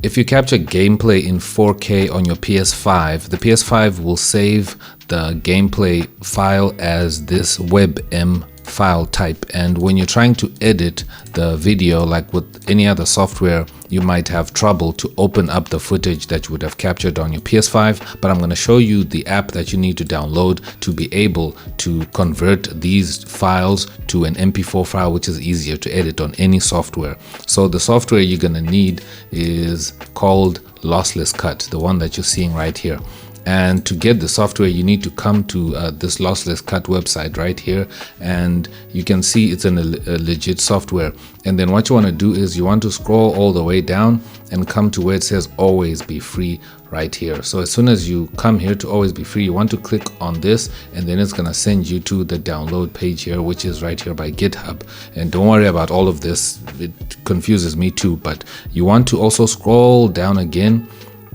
If you capture gameplay in 4K on your PS5, the PS5 will save the gameplay file as this WebM file type, and when you're trying to edit the video like with any other software, you might have trouble to open up the footage that you would have captured on your PS5. But I'm going to show you the app that you need to download to be able to convert these files to an MP4 file, which is easier to edit on any software. So the software you're going to need is called Lossless Cut, the one that you're seeing right here. And to get the software, you need to come to this Lossless Cut website right here, and you can see it's a legit software. And then what you want to do is you want to scroll all the way down and come to where it says always be free right here. So as soon as you come here to always be free, you want to click on this, and then it's going to send you to the download page here, which is right here by GitHub. And don't worry about all of this, it confuses me too, but you want to also scroll down again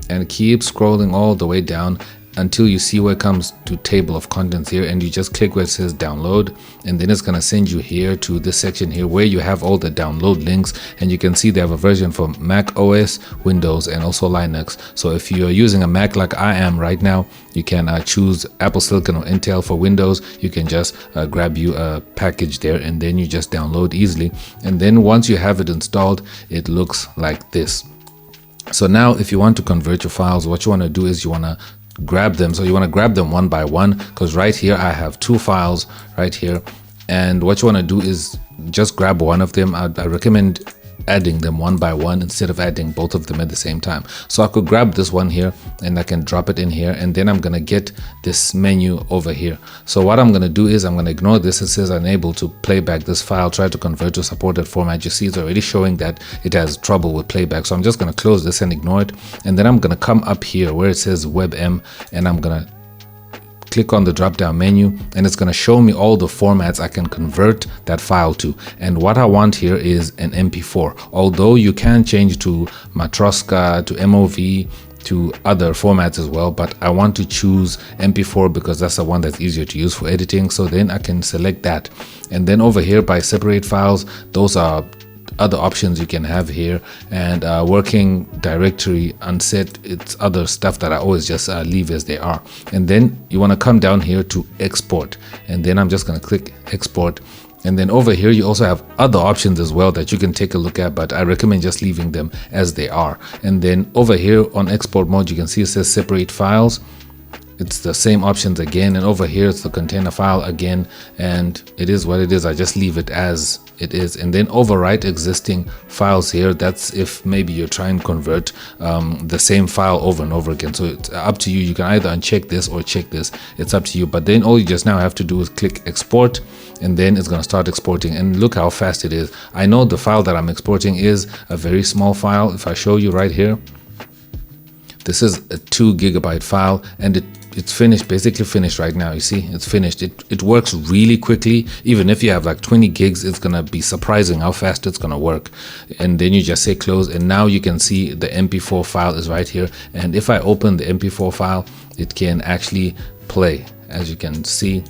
and keep scrolling all the way down until you see where it comes to table of contents here, and you just click where it says download, and then it's going to send you here to this section here where you have all the download links. And you can see they have a version for Mac OS, Windows, and also Linux. So if you're using a Mac like I am right now, you can choose Apple Silicon or Intel. For Windows, you can just grab you a package there, and then you just download easily. And then once you have it installed, it looks like this. So now if you want to convert your files, what you want to do is you want to grab them. So you want to grab them one by one, because right here I have two files right here, and what you want to do is just grab one of them. I recommend adding them one by one instead of adding both of them at the same time. So I could grab this one here and I can drop it in here, and then I'm going to get this menu over here. So what I'm going to do is I'm going to ignore this. It says unable to playback this file, try to convert to supported format. You see it's already showing that it has trouble with playback. So I'm just going to close this and ignore it, and then I'm going to come up here where it says WebM, and I'm going to click on the drop down menu, and it's going to show me all the formats I can convert that file to. And what I want here is an MP4, although you can change to Matroska, to MOV, to other formats as well, but I want to choose MP4 because that's the one that's easier to use for editing. So then I can select that, and then over here by separate files, those are other options you can have here, and working directory unset, it's other stuff that I always just leave as they are. And then you want to come down here to export, and then I'm just going to click export. And then over here you also have other options as well that you can take a look at, but I recommend just leaving them as they are. And then over here on export mode, you can see it says separate files. It's the same options again, and over here it's the container file again, and it is what it is. I just leave it as it is. And then overwrite existing files here, that's if maybe you're trying to convert the same file over and over again. So it's up to you. You can either uncheck this or check this, it's up to you. But then all you just now have to do is click export, and then it's going to start exporting, and look how fast it is. I know the file that I'm exporting is a very small file. If I show you right here, this is a 2 GB file, and it's finished, basically finished right now. You see, it's finished. It works really quickly. Even if you have like 20 gigs, it's gonna be surprising how fast it's gonna work. And then you just say close, and now you can see the MP4 file is right here. And if I open the MP4 file, it can actually play. As you can see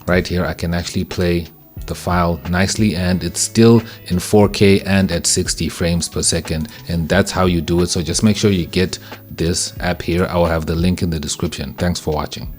right here, I can actually play the file nicely, and it's still in 4K and at 60 frames per second. And that's how you do it. So just make sure you get this app here. I will have the link in the description. Thanks for watching.